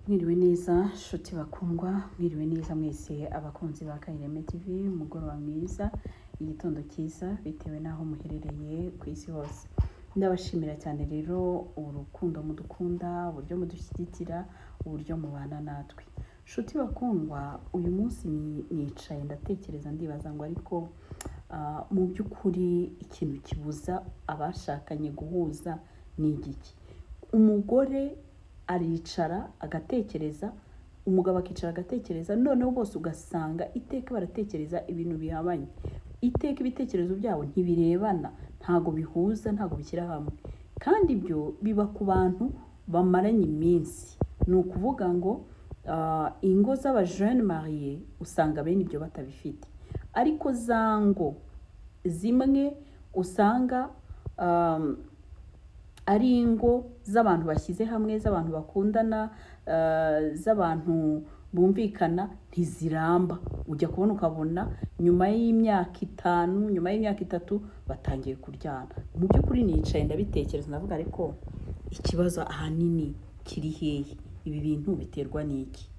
Mwiriwe neza nshuti bakundwa, mwiriwe neza mwese abakunzi ba Kaireme TV, umugoroba mwiza, igitondo cyiza bitewe n'aho muherereye ku isi hose. Ndabashimira cyane rero urukundo mudukunda, uburyo mudushyigikira, uburyo mubana natwe. Nshuti bakundwa, uyu munsi nicaye ndatekereza ndibaza ngo ariko mu by'ukuri ikintu kibuza abashakanye guhuza ni igiki? Umugore aricara agatekereza, umugabo akicara agatekereza, noneho bose ugasanga iteka baratekereza ibintu bihabanye. Iteka ibitekerezo byabo ntibirebana, ntago bihuza, ntago bishyira hamwe. Kandi ibyo biba ku bantu bamaranye iminsi. Ni ukuvuga ngo ingo z'abajeune marié usanga bene ibyo batabifite. Ariko za ngo zimwe usanga ari ingo z'abantu bashyize hamwe, z'abantu bakundana, z'abantu bumvikana, ntiziramba. Ujya kubona ukabona nyuma y'imyaka 5, nyuma y'imyaka 3 batangiye kuryana. Mu by'ukuri nicaye ndabitekereza ndavuga ariko ikibazo ahanini kiri hehe? Ibi bintu biterwa n'iki?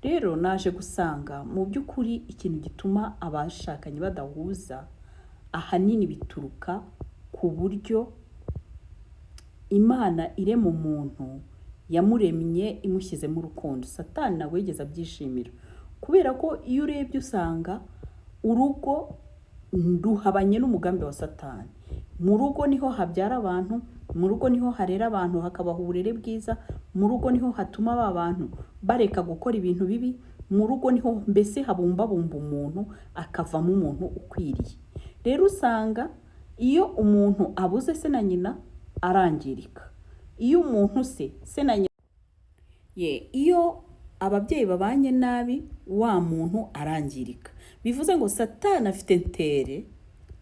Rero naje gusanga mu by'ukuri ikintu gituma abashakanye badahuza ahanini bituruka ku buryo Imana irema umuntu yamuremye imushyizemo urukundo. Satani ntabwo yigeze abyishimira, kubera ko iyo urebye usanga urugo ruhabanye n'umugambi wa Satani. Mu rugo niho habyara abantu, mu rugo niho harera abantu, hakabaho uburere bwiza, mu rugo niho hatuma aba bantu bareka gukora ibintu bibi, mu rugo niho mbese habumbabumba umuntu akavamo umuntu ukwiriye. Rero usanga iyo umuntu abuze se na nyina arangirika. Iyo umuntu se na nyina iyo ababyeyi babanye nabi, wa muntu arangirika. Bivuze ngo Satani afite ntere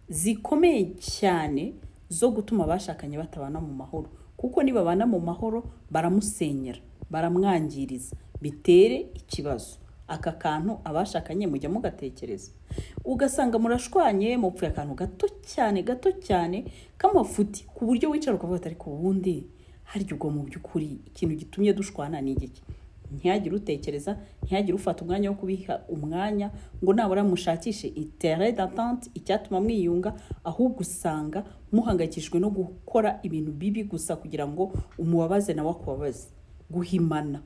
zikomeye cyane zo gutuma abashakanye batabana mu mahoro, kuko nibabana mu mahoro baramusenyera, baramwangiriza, bitere ikibazo. Aka kantu abashakanye mujya mugatekereza, ugasanga murashwanye mupfuye akantu gato cyane k'amafuti, ku buryo wicara ukavuga ariko ubundi harya ubwo mu by'ukuri ikintu gitumye dushwana ni igiki? Ntihagire utekereza, ntihagire ufata umwanya wo kubiha umwanya ngo nabura mushakishe terrain d'entente, icyatuma mwiyunga, ahubwo usanga muhangayikishijwe no gukora ibintu bibi gusa kugira ngo umubabaze nawe akubabaze. Guhimana,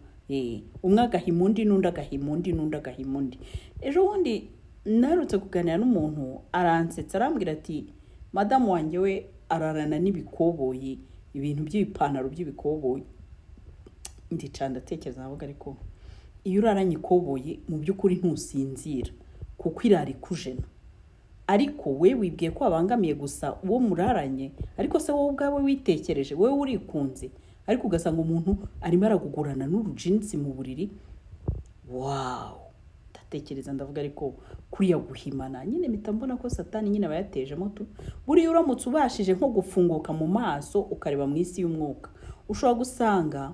umwe agahima undi, n'undi agahima undi, n'undi agahima undi. Ejo bundi narutse kuganira n'umuntu aransetsa arambwira ati madamu wanjye we ararana n'ibikoboyi, ibintu by'ibipantaro by'ibikoboyi. Ndicara ndatekereza navuga ariko iyo uraranye ikoboyi mu by'ukuri ntusinzira, kuko irari kujena. Ariko we wibwiye ko abangamiye gusa uwo muraranye, ariko se wowe ubwawe witekereje, wowe urikunze, ariko ugasanga umuntu arimo aragugurana n'urujinsi mu buriri. Wow! Ndatekereza ndavuga ariko kuriya guhimana nyine mpita mbona ko Satani nyine abayateje moto. Buriya uramutse ubashije nko gufunguka mu maso ukareba mu isi y'umwuka, ushobora gusanga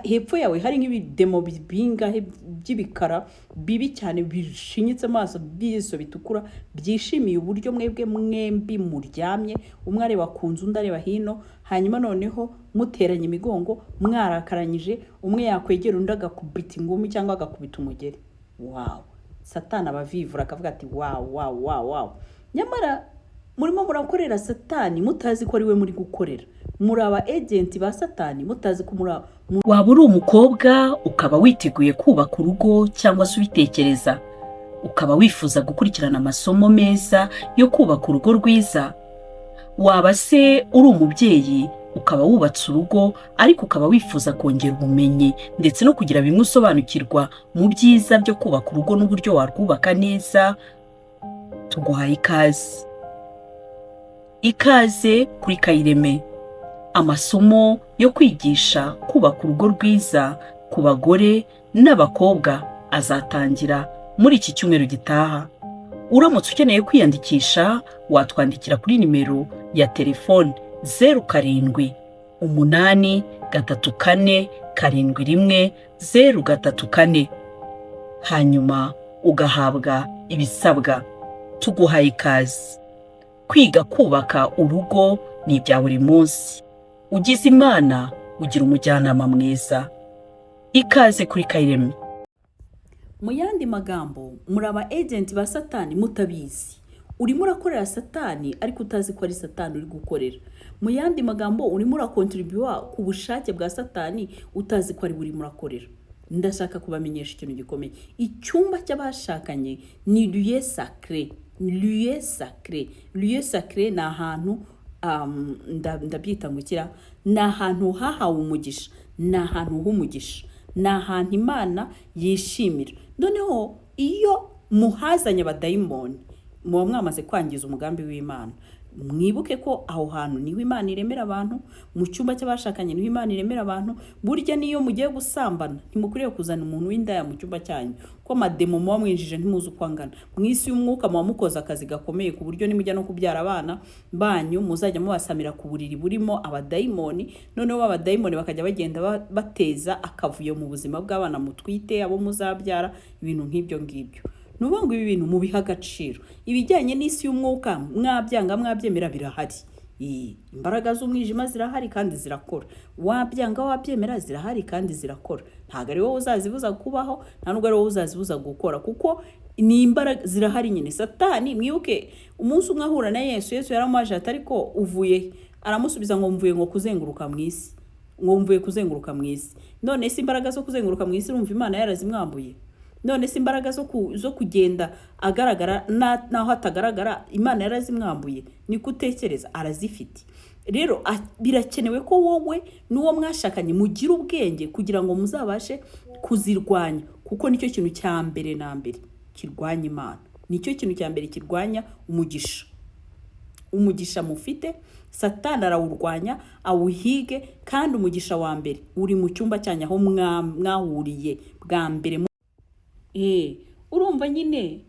hepfo yawe hari nk'ibidemo bingahe by'ibikara bibi cyane bishinyitse amaso, biso bitukura, byishimiye uburyo mwebwe mwembi muryamye, umwe areba ku nzu undi areba hino, hanyuma noneho muteranye imigongo, mwarakaranyije, umwe yakwegera undi agakubita ingumi cyangwa agakubita umugeri. Wow! Satani abavivura akavuga ati wow. Nyamara murimo murakorera Satani mutazi ko ari we muri gukorera. Muri aba agent ba Satani mutazi ko waba uri umukobwa ukaba witeguye kubaka urugo, cyangwa se ubitekereza ukaba wifuza gukurikirana amasomo meza yo kubaka urugo rwiza. Waba se uri umubyeyi ukaba wubatse urugo, ariko ukaba wifuza kongera ubumenyi ndetse no kugira bimwe usobanukirwa mu byiza byo kubaka urugo n'uburyo warwubaka neza. Tuguhaye ikaze kuri Kaireme. Amasomo yo kwigisha kubaka urugo rwiza ku bagore n'abakobwa azatangira muri iki cyumweru gitaha. Uramutse ukeneye kwiyandikisha, watwandikira kuri nimero ya telefone 0783471034, hanyuma ugahabwa ibisabwa. Tuguhaye ikaze. Kwiga kubaka urugo ni ibya buri munsi. Ugize Imana ugira umujyanama mwiza. ikaze kuri Kayireme. Mu yandi magambo, muraba agent ba Satani mutabizi. Urimo urakorera Satani ariko utazi ko ari Satani uri gukorera. Mu yandi magambo, urimo urakontribua ku bushake bwa Satani utazi ko ari buri murakorera. Ndashaka kubamenyesha ikintu gikomeye. Icyumba cy'abashakanye ni lieu sacré. Lieu sacré. Lieu sacré ni ahantu ndabyita ngukira, ni ahantu hahawe umugisha, ni ahantu h'umugisha, ni ahantu Imana yishimira. Noneho iyo muhazanye abadayimoni muba mwamaze kwangiza umugambi w'Imana. Mwibuke ko aho hantu niho Imana iremera abantu, mu cyumba cy'abashakanye niho Imana iremera abantu. Burya niyo mugiye gusambana ntimukwiriye kuzana umuntu w'indaya mu cyumba cyanyu, ko amademo muba mwinjije ntimuzi uko angana. Mu isi y'umwuka muba mukoze akazi gakomeye ku buryo nimujya no kubyara abana banyu muzajya mubasamira ku buriri burimo abadayimoni. Noneho abadayimoni bakajya bagenda bateza akavuyo mu buzima bw'abana mutwite, abo muzabyara, ibintu nk'ibyo ngibyo. Nuvuga ngo ibi bintu mubiha agaciro. Ibijyanye n'isi y'umwuka mwabyanga mwabyemera birahari. Imbaraga z'umwijima zirahari kandi zirakora. Wabyanga wabyemera zirahari kandi zirakora. Ntabwo ari wowe uzazibuza kubaho, nta nubwo ari wowe uzazibuza gukora, kuko ni imbaraga zirahari nyine. Satani mwibuke umunsi umwe ahura na Yesu yaramuhaje ati ariko uvuye, aramusubiza ngo mvuye ngo kuzenguruka mu isi. Ngo mvuye kuzenguruka mu isi. None se imbaraga zo kuzenguruka mu isi urumva Imana yarazimwambuye? None se imbaraga zo kugenda agaragara naho atagaragara Imana yarazimwambuye? Ni kutekereza arazifite. Rero birakenewe ko wowe n'uwo mwashakanye mugira ubwenge kugira ngo muzabashe kuzirwanya, kuko nicyo kintu cya mbere na mbere kirwanya Imana. Nicyo kintu cya mbere kirwanya umugisha. Umugisha mufite Satani arawurwanya, awuhige, kandi umugisha wa mbere uri mu cyumba cyanyu aho mwahuriye bwa mbere. Urumva nyine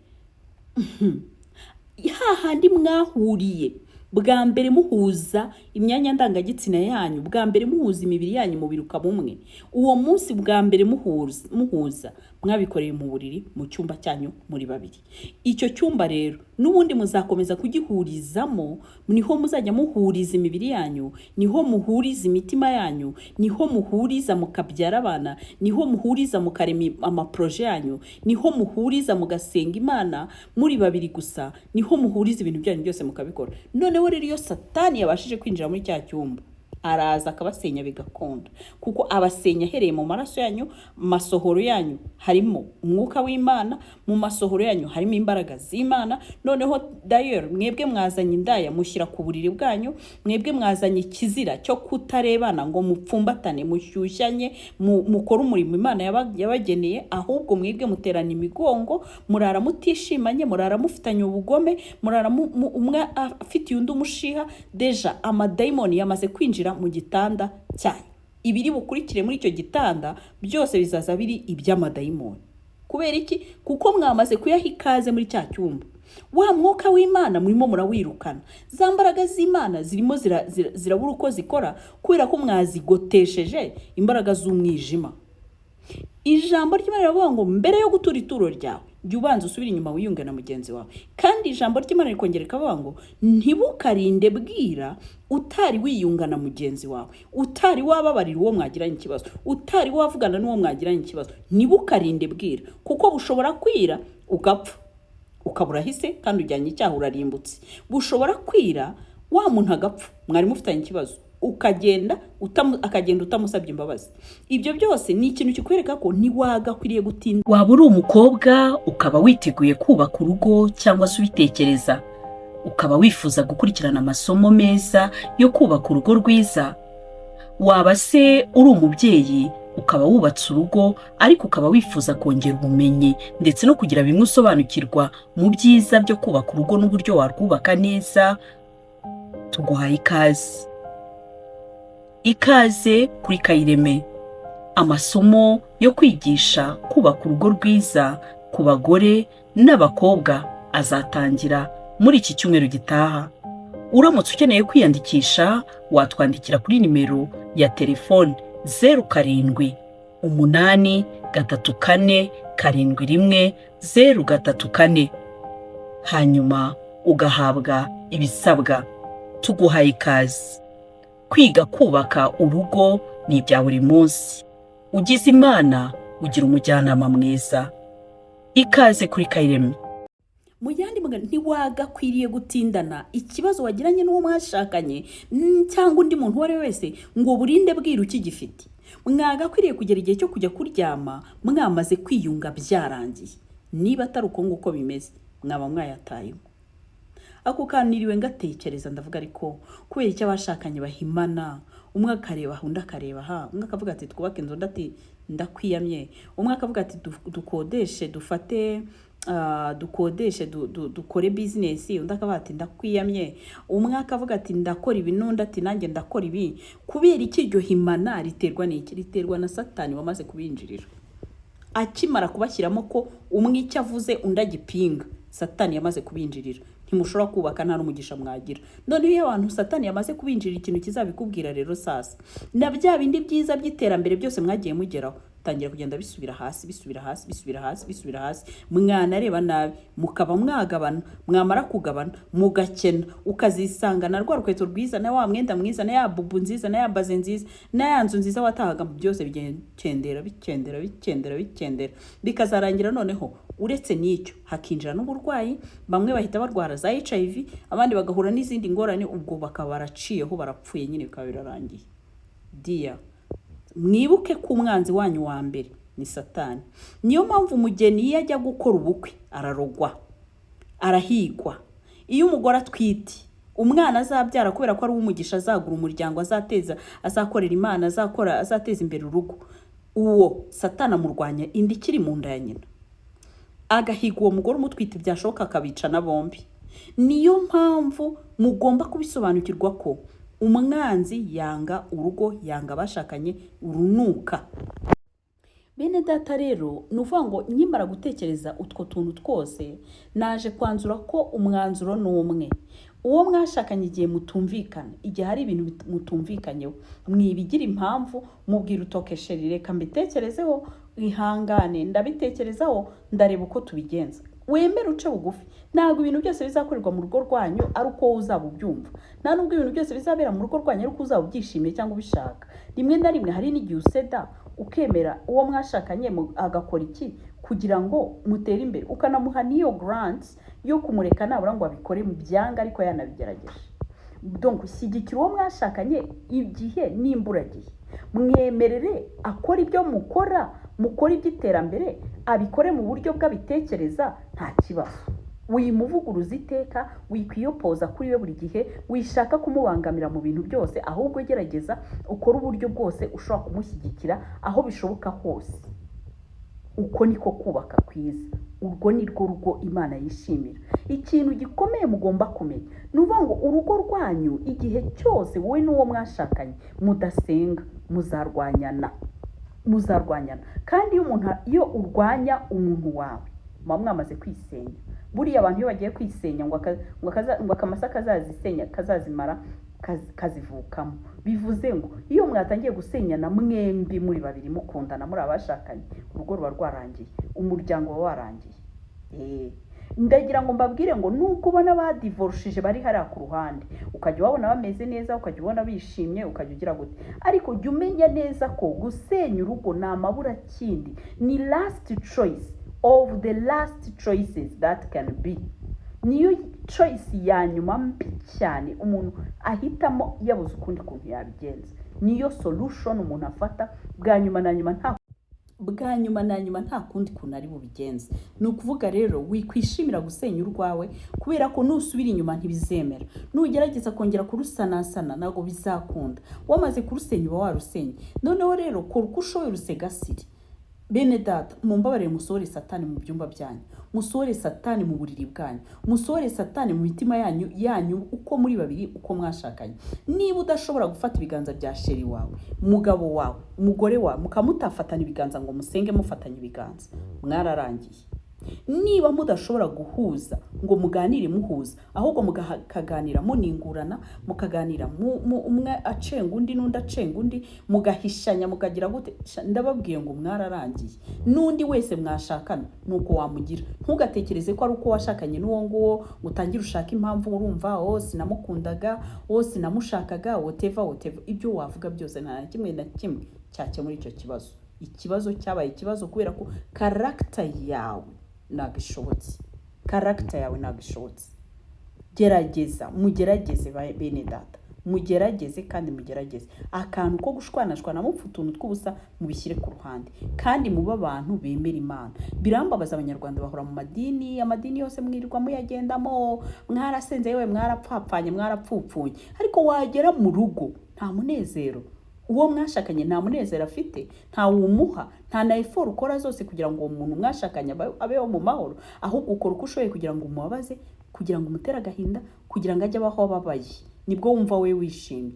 hahandi mwahuriye bwa mbere muhuza imyanya ndangagitsina yanyu, bwa mbere muhuza imibiri yanyu mu biruka bumwe. Uwo munsi bwa mbere muhuza mwabikoreye mu buriri mu cyumba cyanyu muri babiri. Icyo cyumba rero n'ubundi muzakomeza kugihurizamo, niho muzajya muhuriza imibiri yanyu, niho muhuriza imitima yanyu, niho muhuriza mukabyara abana, niho muhuriza mukarema amaproje yanyu, niho muhuriza mugasenga Imana muri babiri gusa, niho muhuriza ibintu byanyu byose mukabikora. Noneho rero iyo Satani yabashije kwinjira muri cya cyumba, araza akabasenya bigakunda, kuko abasenya ahereye mu maraso yanyu. Masohoro yanyu harimo umwuka w'Imana, mu masohoro yanyu harimo imbaraga z'Imana. Noneho d'ailleurs mwebwe mwazanye indaya mushyira ku buriri bwanyu, mwebwe mwazanye ikizira cyo kutarebana ngo mupfumbatane mushyushyanye mukora umurimo Imana yabageneye, ahubwo mwebwe muterana imigongo, murara mutishimanye, murara mufitanye ubugome, murara umwe afitiye undi umushiha. Deja amadayimoni yamaze kwinjira mu gitanda cyanyu. Ibiri bukurikire muri icyo gitanda byose bizaza biri iby'amadayimoni. Kubera iki? Kuko mwamaze kuyaha ikaze muri cya cyumba. Wa mwuka w'Imana murimo murawirukana. Za mbaraga z'Imana zirimo zirabura uko zikora, kubera ko mwazigotesheje imbaraga z'umwijima. Ijambo ry'Imana riravuga ngo mbere yo gutura ituro ryawe jya ubanza usubire inyuma wiyunge na mugenzi wawe. Kandi ijambo ry'Imana rikongera rikavuga ngo ntibukarinde bwira utari wiyunga na mugenzi wawe, utari wababarira uwo mwagiranye ikibazo, utari wavugana n'uwo mwagiranye ikibazo. Ntibukarinde bwira, kuko bushobora kwira ugapfa ukabura hise kandi ujyanye icyaha urarimbutse. Bushobora kwira wa muntu agapfa mwari mufitanye ikibazo, akagenda utamusabye imbabazi. Ibyo byose ni ikintu kikwereka ko ntiwagakwiriye gutinda. Waba uri umukobwa ukaba witeguye kubaka urugo cyangwa se ubitekereza, ukaba wifuza gukurikirana amasomo meza yo kubaka urugo rwiza. Waba se uri umubyeyi ukaba wubatse urugo ariko ukaba wifuza kongera ubumenyi ndetse no kugira bimwe usobanukirwa mu byiza byo kubaka urugo n'uburyo warwubaka neza. Tuguhaye ikaze. Ikaze kuri Kayireme. Amasomo yo kwigisha kubaka urugo rwiza ku bagore n'abakobwa azatangira muri iki cyumweru gitaha. Uramutse ukeneye kwiyandikisha watwandikira kuri nimero ya telefone 0783471034 hanyuma ugahabwa ibisabwa. Tuguhaye ikaze. Kwiga kubaka urugo ni ibya buri munsi. ugize Imana ugira umujyanama mwiza. Ikaze kuri Kayiremye. mu yandi magana ntiwagakwiriye gutindana ikibazo wagiranye n'uwo mwashakanye cyangwa undi muntu uwo ari we wese ngo burinde bwira ukigifite. Mwagakwiriye kugera igihe cyo kujya kuryama mwamaze kwiyunga byarangiye. Niba atari uko nguko bimeze mwaba mwayatayemo. Ako kaniriwe ngatekereza ndavuga ariko kubera icyo abashakanye bahimana, umwe akareba undi akareba ha, umwe akavuga ati twubake inzu, undi ati ndakwiyamye, umwe akavuga ati dukodeshe dufate dukodeshe dukore business, undi akavuga ati ndakwiyamye, umwe akavuga ati ndakora ibi n'undi ati nanjye ndakora ibi. Kubera iki iryo himana riterwa n'iki? Riterwa na Satani wamaze kubinjirira. Akimara kubashyiramo ko umwe icyo avuze undi agipinga, Satani yamaze kubinjirira. Ntimushobora kubaka nta n'umugisha mwagira. None iyo abantu Satani yamaze kubinjirira ikintu kizabikubwira rero sasa. Na bya bindi byiza by'iterambere byose mwagiye mugeraho tangira kugenda bisubira hasi. Mwana areba nabi mukaba mwagabana, mwamara kugabana mugakena, ukazisanga na rwa rukweto rwiza na wa mwenda mwiza na ya bubu nziza na ya baze nziza na ya nzu nziza watahaga byose bigenda bikendera bikazarangira noneho uretse n'icyo hakinjira n'uburwayi. Bamwe bahita barwara za HIV, abandi bagahura n'izindi ngorane, ubwo bakaba baraciyeho barapfuye nyine bikaba birarangiye. Dia mwibuke ko umwanzi wanyu wa mbere ni Satani. Niyo mpamvu umugeni iyo ajya gukora ubukwe ararogwa, arahigwa. Iyo umugore atwite umwana azabyara kubera ko ari umugisha, azagura umuryango, azakorera Imana, azateza imbere urugo, uwo Satani amurwanya indi ikiri mu nda ya nyina, agahiga uwo mugore umutwite byashoboka akabica na bombi. Niyo mpamvu mugomba kubisobanukirwa ko umwanzi yanga urugo, yanga abashakanye urunuka. Bene data rero nuvuga ngo nyimara gutekereza utwo tuntu twose naje kwanzura ko umwanzuro n'umwe. Uwo mwashakanye igihe mutumvikana, igihe hari ibintu mutumvikanyeho, mwibigira impamvu mubwira utokesheri reka mbitekerezeho, ihangane ndabitekerezaho ndareba uko tubigenza. Wemere uce bugufi. Ntabwo ibintu byose bizakorerwa mu rugo rwanyu ari uko uzaba ubyumva, nta nubwo ibintu byose bizabera mu rugo rwanyu ari uko uzaba ubyishimiye cyangwa ubishaka. Rimwe na rimwe hari n'igihe useda ukemera uwo mwashakanye agakora iki kugira ngo mutere imbere, ukanamuha niyo grant yo kumureka nabura ngo abikore mu byanga ariko yanabigerageje. Donc shyigikira uwo mwashakanye igihe n'imburagihe, mwemerere akora ibyo mukora iby'iterambere, abikore mu buryo bw'abitekereza, nta kibazo. Wimuvuguruza iteka, wikwiyopoza kuri we buri gihe, wishaka kumubangamira mu bintu byose, ahubwo gerageza ukora uburyo bwose ushobora kumushyigikira aho bishoboka hose. Uko niko kubaka kwiza, urwo ni rwo rugo Imana yishimira. Ikintu gikomeye mugomba kumenya nuvuga ngo urugo rwanyu igihe cyose wowe n'uwo mwashakanye mudasenga muzarwanyana. Kandi iyo urwanya umuntu wawe muba mwamaze kwisenya. Buriya abantu iyo bagiye kwisenya ngo akamasa kazazisenya kazazimara kazivukamo. Bivuze ngo iyo mwatangiye gusenyana mwembi muri babiri mukundana muri abashakanye, urugo ruba rwarangiye, umuryango wa warangiye. Ndagira ngo mbabwire ngo nuko ubona badivorshije bari hariya ku ruhande, ukajya wabona bameze neza, ukajya ubona bishimye, ukajya ugira gute, ariko jya umenya neza ko gusenya urugo ni amabura kindi, ni last choice of the last choices that can be. Niyo choice ya nyuma mbi cyane umuntu ahitamo yabuze ukundi kuntu yabigenza. Niyo solution umuntu afata bwa nyuma na nyuma nta kundi kuntu ari bubigenze. Ni ukuvuga rero wikwishimira gusenya urwawe kubera ko nusubira inyuma ntibizemera. Nugerageza kongera kurusanasana ntabwo bizakunda. Wamaze kurusenya uba warusenye. Noneho rero kora uko ushoboye rusegasire. Bene data mumbabarire musohore Satani mu byumba byanyu, musohore Satani mu buriri bwanyu, musohore Satani mu mitima yanyu uko muri babiri uko mwashakanye. Niba udashobora gufata ibiganza bya sheri wawe, umugabo wawe, umugore wawe mukamutafatana ibiganza ngo musenge mufatanye ibiganza, mwararangiye. Niba mudashobora guhuza ngo muganire muhuza, ahubwo mukaganira muningurana, mukaganira umwe acenga undi n'undi acenga undi, mugahishanya mukagira gute, ndababwiye ngo mwararangiye. N'undi wese mwashakana nuko wamugira. Ntugatekereze ko ari uko washakanye n'uwo nguwo utangira ushaka impamvu urumva sinamukundaga, sinamushakaga, whatever. Ibyo wavuga byose nta kimwe cyakemura icyo kibazo. ikibazo cyabaye ikibazo kubera ko karagita yawe ntabwo ishobotse. Karagita yawe ntabwo ishobotse. Gerageza, mugerageze bene data, mugerageze kandi mugerageze. Akantu ko gushwanashwana mupfa utuntu tw'ubusa mubishyire ku ruhande, kandi muba abantu bemera Imana. Birambabaza abanyarwanda bahora mu amadini yose mwirirwa muyagendamo, mwarasenze yewe mwarapfapfanye mwarapfupfunye, ariko wagera mu rugo nta munezero. Uwo mwashakanye nta munezero afite, nta wumuha, nta na effort ukora zose kugira ngo uwo muntu mwashakanye abeho mu mahoro, ahubwo ukora uko ushoboye kugira ngo umubabaze, kugira ngo umutere agahinda, kugira ngo ajye abaho ababaye. Nibwo wumva we wishimye.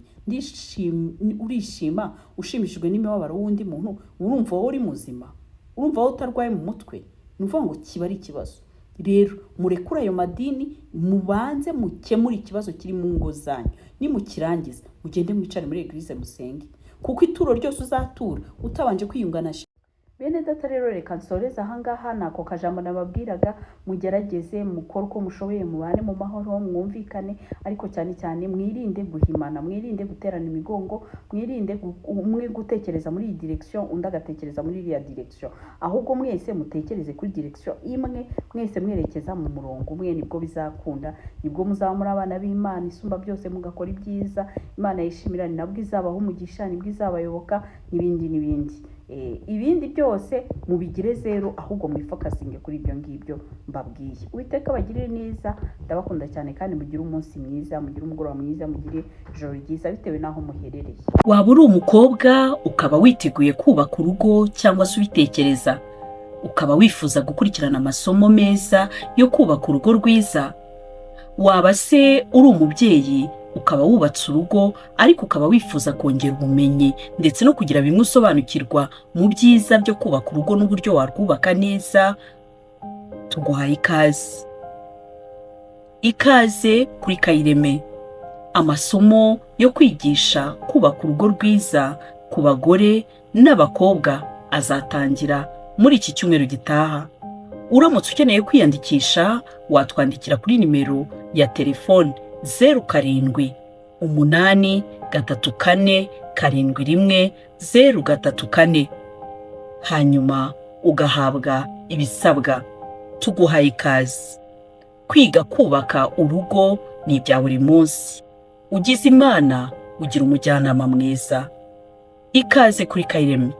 Urishima ushimishijwe n'imibabaro w'undi muntu, urumva wowe uri muzima, urumva wowe utarwaye mu mutwe. Nuvuga ngo kiba ari ikibazo. Rero murekura ayo madini, mubanze mukemura ikibazo kiri mu ngo zanyu. Nimukirangiza mugende mwicare muri eglise musenge, kuko ituro ryose uzatura utabanje kwiyungana. Bene data rero reka nsoreza ahangaha, nako kajambo nababwiraga. Mugerageze mukore uko mushoboye, mubane mu mahoro, mwumvikane, ariko cyane cyane mwirinde guhimana, mwirinde guterana imigongo, mwirinde umwe gutekereza muri iyi direction undi agatekereza muri iriya direction, ahubwo mwese mutekereze kuri direction imwe, mwese mwerekeza mu murongo umwe. Nibwo bizakunda, nibwo muzaba muri abana b'Imana isumba byose, mugakora ibyiza Imana yishimira, ni nabwo izabaho umugisha, nibwo izabayoboka, n'ibindi. Ibindi byose mubigire zero, ahubwo mwifokasinge kuri ibyo ngibyo mbabwiye. Uwiteka bagirire neza, ndabakunda cyane, kandi mugire umunsi mwiza, mugire umugoroba mwiza, mugire ijoro ryiza bitewe n'aho muherereye. Waba uri umukobwa ukaba witeguye kubaka urugo cyangwa se ubitekereza, ukaba wifuza gukurikirana amasomo meza yo kubaka urugo rwiza. Waba se uri umubyeyi ukaba wubatse urugo, ariko ukaba wifuza kongera ubumenyi ndetse no kugira bimwe usobanukirwa mu byiza byo kubaka urugo n'uburyo warwubaka neza. Tuguhaye ikaze. Ikaze kuri Kayireme. Amasomo yo kwigisha kubaka urugo rwiza ku bagore n'abakobwa azatangira muri iki cyumweru gitaha. Uramutse ukeneye kwiyandikisha, watwandikira kuri nimero ya telefone 0783471034, hanyuma ugahabwa ibisabwa. Tuguhaye ikaze. Kwiga kubaka urugo ni ibya buri munsi. Ugize Imana ugira umujyanama mwiza. Ikaze kuri Kayireme.